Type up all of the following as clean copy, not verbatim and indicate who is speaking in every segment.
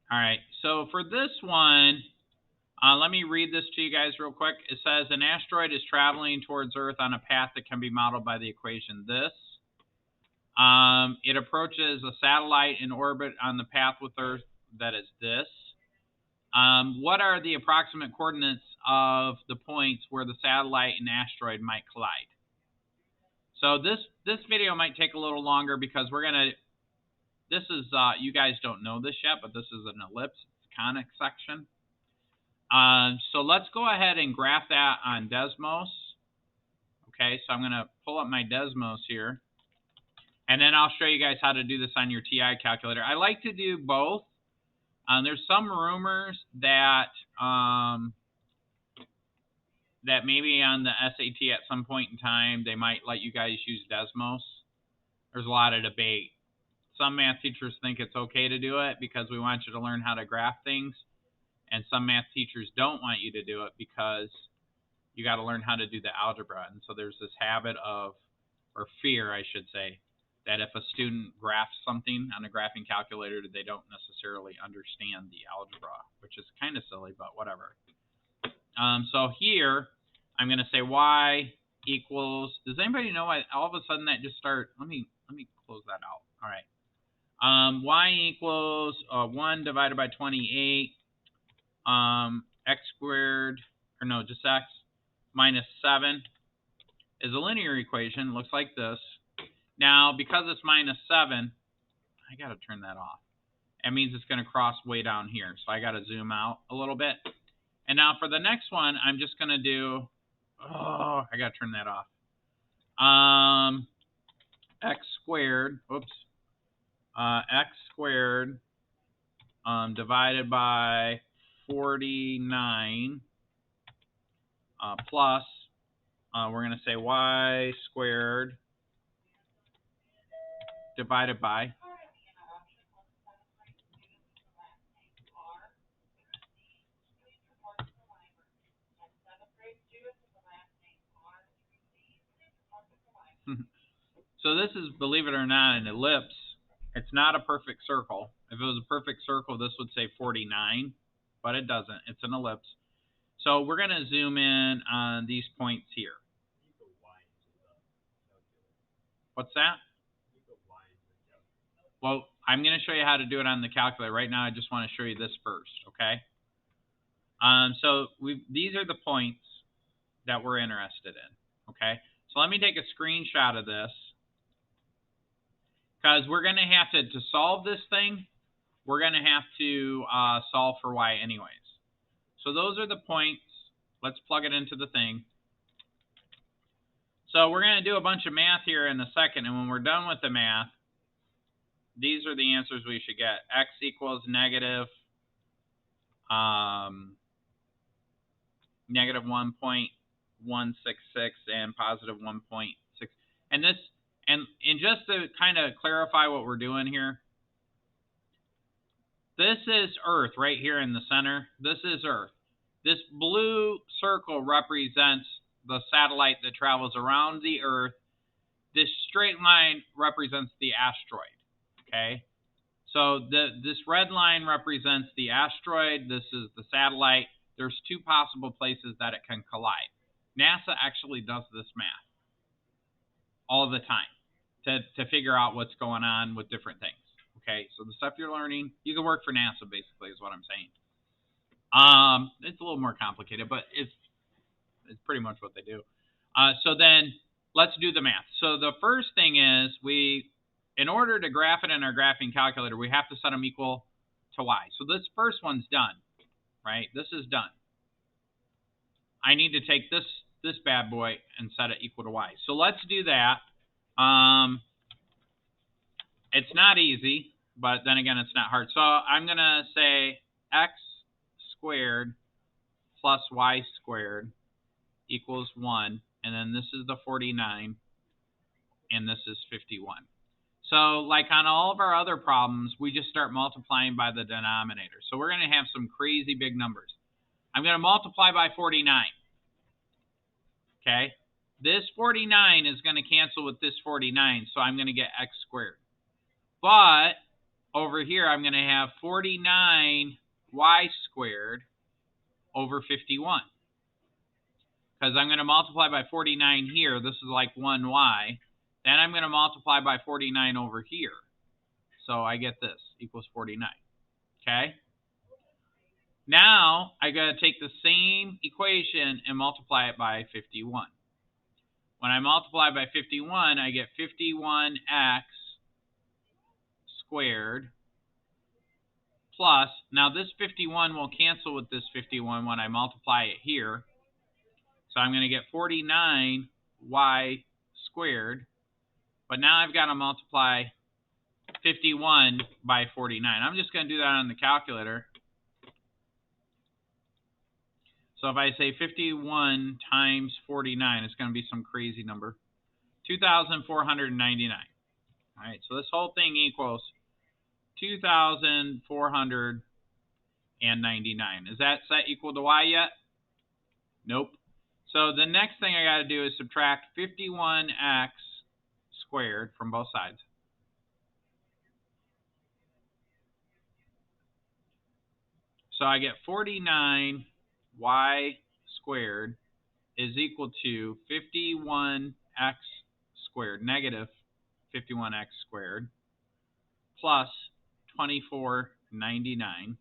Speaker 1: All right, so for this one, let me read this to you guys real quick. It says an asteroid is traveling towards Earth on a path that can be modeled by the equation this. It approaches a satellite in orbit on the path with Earth that is this. What are the approximate coordinates of the points where the satellite and asteroid might collide? So this video might take a little longer because we're gonna. This is you guys don't know this yet, but this is an ellipse. It's conic section. So let's go ahead and graph that on Desmos. Okay, so I'm going to pull up my Desmos here. And then I'll show you guys how to do this on your TI calculator. I like to do both. There's some rumors that that maybe on the SAT at some point in time, they might let you guys use Desmos. There's a lot of debate. Some math teachers think it's okay to do it because we want you to learn how to graph things. And some math teachers don't want you to do it because you got to learn how to do the algebra. And so there's this habit of, or fear, I should say, that if a student graphs something on a graphing calculator, they don't necessarily understand the algebra, which is kind of silly, but whatever. So here, I'm going to say y equals, does anybody know why all of a sudden that just started, let me close that out. All right. Y equals 1 divided by 28. X squared, or no, just x, minus 7 is a linear equation. It looks like this. Now, because it's minus 7, I got to turn that off. That means it's going to cross way down here. So I got to zoom out a little bit. And now for the next one, I'm just going to do, I got to turn that off. X squared, x squared divided by 49 plus, we're going to say y squared divided by so this is, believe it or not, an ellipse. It's not a perfect circle. If it was a perfect circle, this would say 49, but it doesn't. It's an ellipse. So we're going to zoom in on these points here. What's that? Well, I'm going to show you how to do it on the calculator. Right now, I just want to show you this first, okay? So these are the points that we're interested in, okay? So let me take a screenshot of this because we're going to have to solve this thing, we're going to have to solve for y anyways. So those are the points. Let's plug it into the thing. So we're going to do a bunch of math here in a second, and when we're done with the math, these are the answers we should get. X equals negative, negative 1.166 and positive 1.6. And this, and just to kind of clarify what we're doing here, this is Earth right here in the center. This is Earth. This blue circle represents the satellite that travels around the Earth. This straight line represents the asteroid, okay? So this red line represents the asteroid. This is the satellite. There's two possible places that it can collide. NASA actually does this math all the time to figure out what's going on with different things. Okay, so the stuff you're learning, you can work for NASA basically is what I'm saying. It's a little more complicated, but it's pretty much what they do. So then let's do the math. So the first thing is in order to graph it in our graphing calculator, we have to set them equal to y. So this first one's done, right? This is done. I need to take this bad boy and set it equal to y. So let's do that. It's not easy, but then again, it's not hard. So I'm going to say x squared plus y squared equals 1. And then this is the 49, and this is 51. So like on all of our other problems, we just start multiplying by the denominator. So we're going to have some crazy big numbers. I'm going to multiply by 49. Okay? This 49 is going to cancel with this 49, so I'm going to get x squared. But over here, I'm going to have 49y squared over 51. Because I'm going to multiply by 49 here. This is like 1y. Then I'm going to multiply by 49 over here. So I get this, equals 49. Okay? Now, I got to take the same equation and multiply it by 51. When I multiply by 51, I get 51x squared plus, now this 51 will cancel with this 51 when I multiply it here. So I'm going to get 49y squared. But now I've got to multiply 51 by 49. I'm just going to do that on the calculator. So if I say 51 times 49, it's going to be some crazy number. 2,499. All right, so this whole thing equals 2,499. Is that set equal to y yet? Nope. So the next thing I got to do is subtract 51x squared from both sides. So I get 49y squared is equal to 51x squared, negative 51x squared, plus 2499.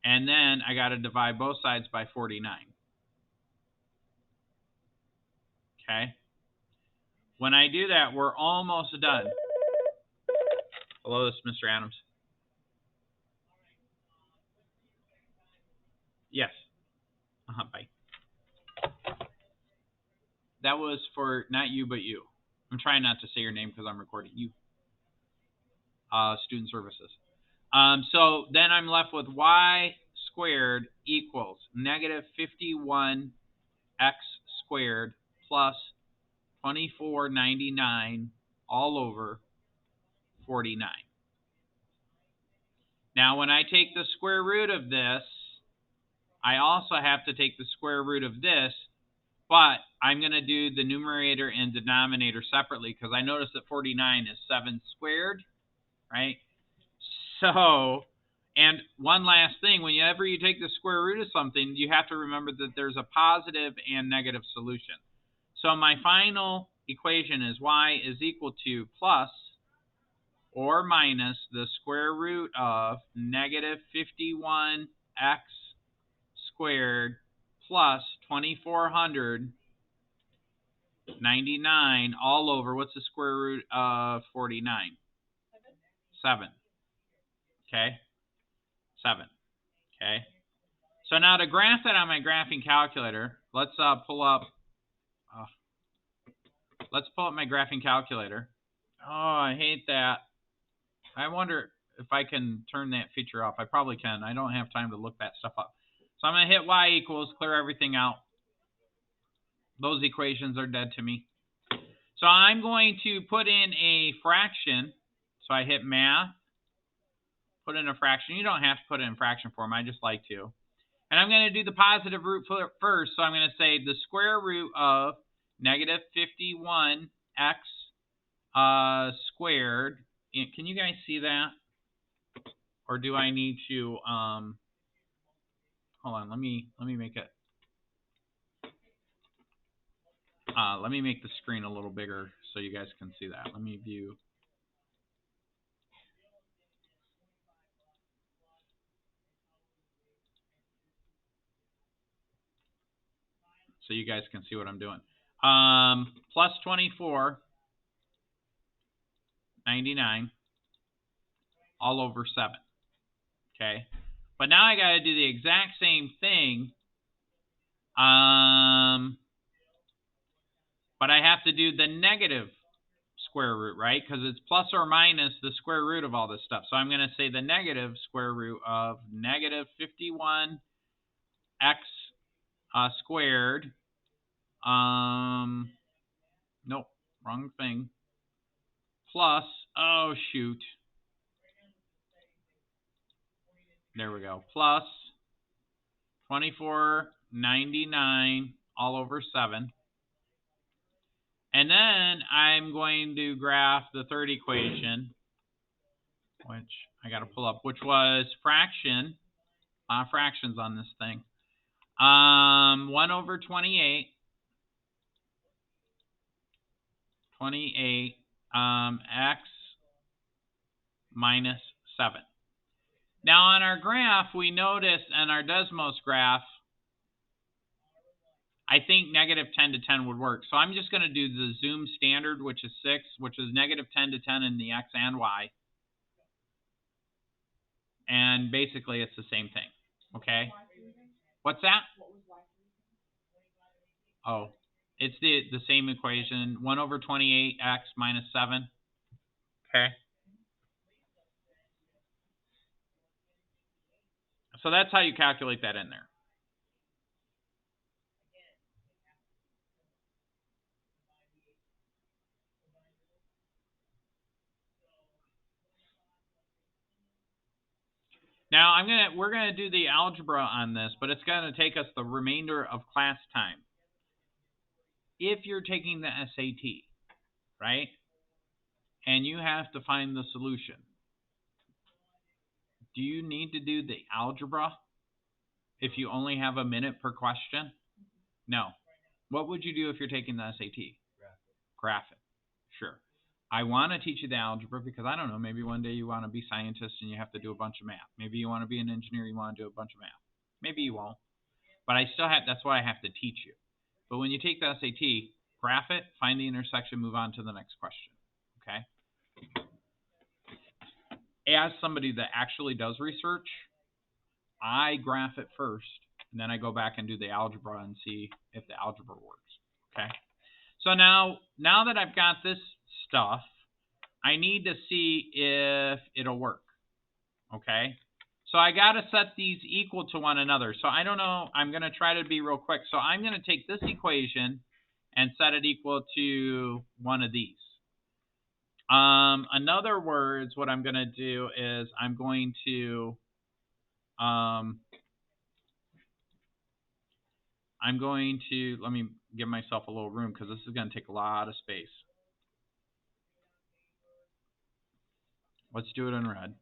Speaker 1: And then I got to divide both sides by 49. Okay? When I do that, we're almost done. Hello, this is Mr. Adams. Yes. Bye. That was for not you, but you. I'm trying not to say your name because I'm recording you. Student services. So then I'm left with y squared equals negative 51x squared plus 2499 all over 49. Now, when I take the square root of this, I also have to take the square root of this, but I'm going to do the numerator and denominator separately because I noticed that 49 is 7 squared, right? So, and one last thing, whenever you take the square root of something, you have to remember that there's a positive and negative solution. So my final equation is y is equal to plus or minus the square root of negative 51x squared plus 2499 all over, what's the square root of 49? 7. Okay? 7. Okay? So now to graph that on my graphing calculator, let's pull up my graphing calculator. Oh, I hate that. I wonder if I can turn that feature off. I probably can. I don't have time to look that stuff up. So I'm going to hit y equals, clear everything out. Those equations are dead to me. So I'm going to put in a fraction. So I hit math, put in a fraction. You don't have to put it in fraction form. I just like to. And I'm going to do the positive root first. So I'm going to say the square root of negative 51x squared. Can you guys see that? Or do I need to hold on, let me make it let me make the screen a little bigger so you guys can see that. Let me view. So you guys can see what I'm doing. Plus 2499 all over 7. Okay. But now I got to do the exact same thing. But I have to do the negative square root, right? Because it's plus or minus the square root of all this stuff. So I'm going to say the negative square root of negative 51x squared. Nope, wrong thing. Plus, oh shoot. There we go. Plus 2499 all over 7. And then I'm going to graph the third equation. which I got to pull up, which was fraction. Fractions on this thing. 1 over 28. 28 x minus 7. Now on our graph, we noticed on our Desmos graph, I think negative 10 to 10 would work. So I'm just going to do the zoom standard, which is 6, which is negative 10 to 10 in the x and y. And basically, it's the same thing. Okay? What's that? Oh, it's the same equation. 1 over 28x minus 7. Okay? So that's how you calculate that in there. Now we're gonna do the algebra on this, but it's gonna take us the remainder of class time. If you're taking the SAT, right, and you have to find the solution, do you need to do the algebra if you only have a minute per question? No. What would you do if you're taking the SAT? Graph it. Sure. I want to teach you the algebra because I don't know, maybe one day you want to be scientist and you have to do a bunch of math. Maybe you want to be an engineer, you want to do a bunch of math. Maybe you won't. But that's why I have to teach you. But when you take the SAT, graph it, find the intersection, move on to the next question. Okay? As somebody that actually does research, I graph it first, and then I go back and do the algebra and see if the algebra works. Okay? So now that I've got this stuff, I need to see if it'll work. Okay? So I got to set these equal to one another. So I don't know. I'm going to try to be real quick. So I'm going to take this equation and set it equal to one of these. In other words, what I'm going to do is I'm going to let me give myself a little room because this is going to take a lot of space. Let's do it in red.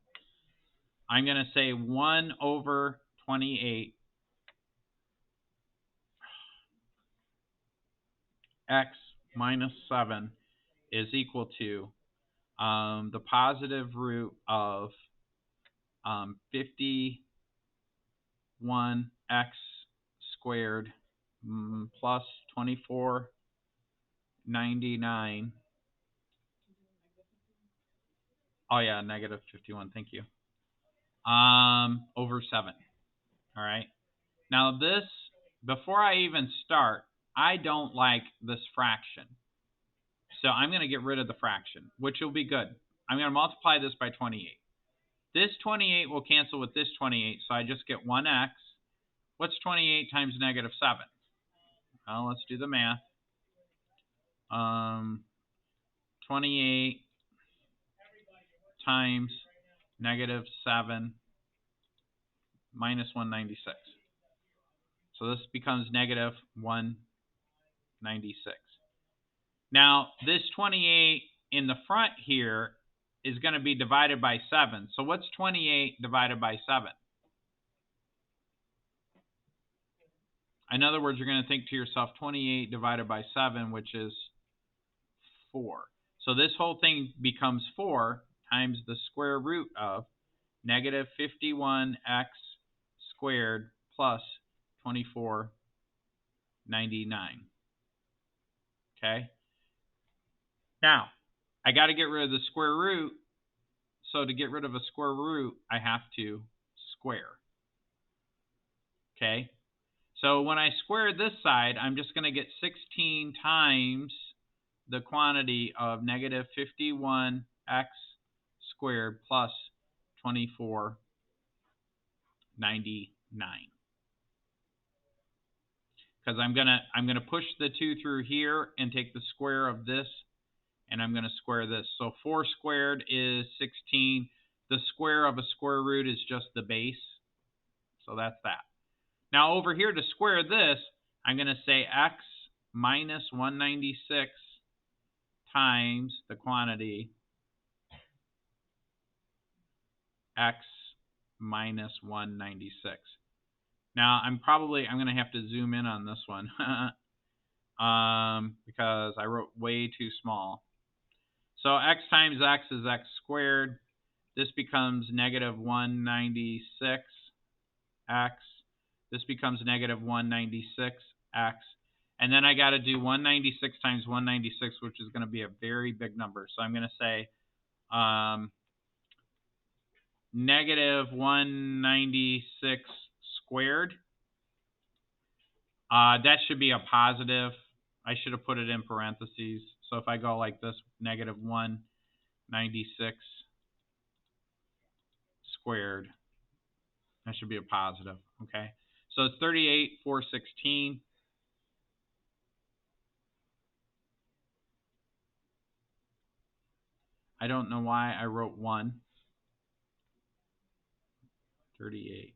Speaker 1: I'm going to say 1 over 28 x minus 7 is equal to the positive root of 51x squared plus 2499. Oh yeah, negative 51. Thank you. Over 7. All right. Now this, before I even start, I don't like this fraction. So I'm going to get rid of the fraction, which will be good. I'm going to multiply this by 28. This 28 will cancel with this 28, so I just get 1x. What's 28 times negative 7? Well, let's do the math. 28 times negative 7 minus 196. So this becomes negative 196. Now, this 28 in the front here is going to be divided by 7. So what's 28 divided by 7? In other words, you're going to think to yourself, 28 divided by 7, which is 4. So this whole thing becomes 4 times the square root of negative 51x squared plus 2499. Okay? Now, I got to get rid of the square root. So to get rid of a square root, I have to square. Okay? So when I square this side, I'm just going to get 16 times the quantity of negative 51x squared plus 2499. Because I'm gonna push the 2 through here and take the square of this, and I'm going to square this. So 4 squared is 16. The square of a square root is just the base. So that's that. Now over here to square this, I'm going to say x minus 196 times the quantity x minus 196. Now, I'm going to have to zoom in on this one because I wrote way too small. So x times x is x squared. This becomes negative 196x. This becomes negative 196x. And then I got to do 196 times 196, which is going to be a very big number. So I'm going to say negative 196 squared. That should be a positive. I should have put it in parentheses. So if I go like this, negative 196 squared, that should be a positive. Okay. So it's 38,416. I don't know why I wrote 1. 38.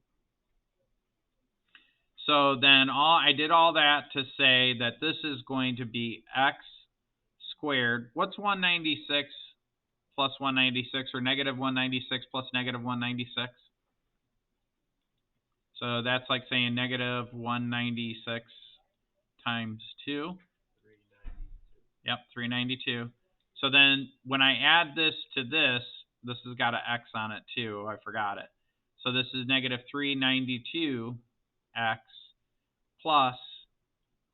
Speaker 1: So then I did all that to say that this is going to be x squared. What's 196 plus 196, or negative 196 plus negative 196? So that's like saying negative 196 times 2. Yep, 392. So then when I add this to this has got an x on it too. I forgot it. So this is negative 392x plus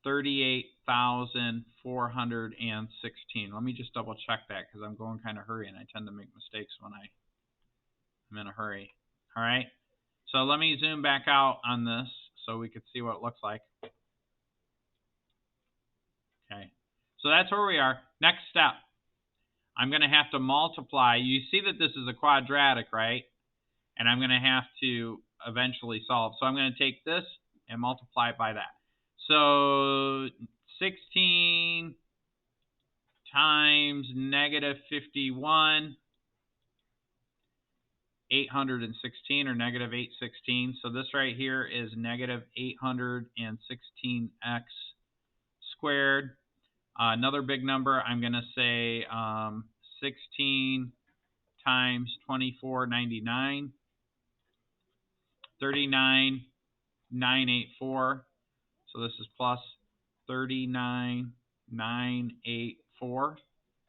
Speaker 1: 38,416. Let me just double check that because I'm going kind of hurry and I tend to make mistakes when I'm in a hurry. All right. So let me zoom back out on this so we could see what it looks like. Okay. So that's where we are. Next step. I'm going to have to multiply. You see that this is a quadratic, right? And I'm going to have to eventually solve. So I'm going to take this and multiply it by that. So 16 times negative 51, 816, or negative 816. So this right here is negative 816x squared. Another big number, I'm going to say 16 times 2499, 39,984. So this is plus 39,984.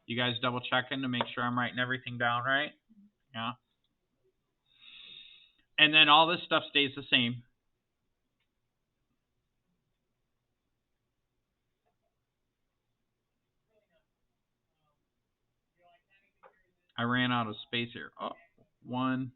Speaker 1: You guys double checking to make sure I'm writing everything down right? Yeah. And then all this stuff stays the same. I ran out of space here. Oh, 1.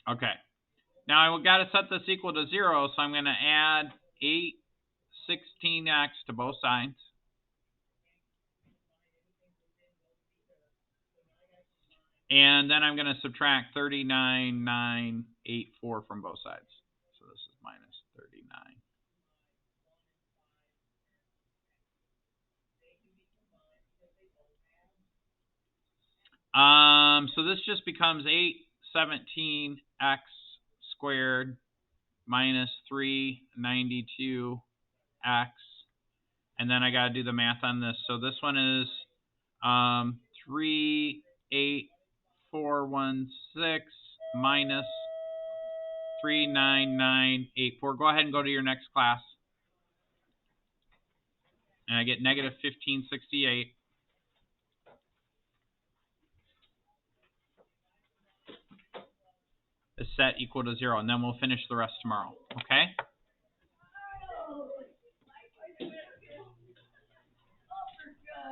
Speaker 1: Okay. Now I've got to set this equal to 0, so I'm going to add 816x to both sides. And then I'm going to subtract 39,984 from both sides. So this is minus 39. So this just becomes 817x squared minus 392x. And then I got to do the math on this. So this one is 38416 minus 39984. Go ahead and go to your next class. And I get negative 1568. Is set equal to 0. And then we'll finish the rest tomorrow. Okay?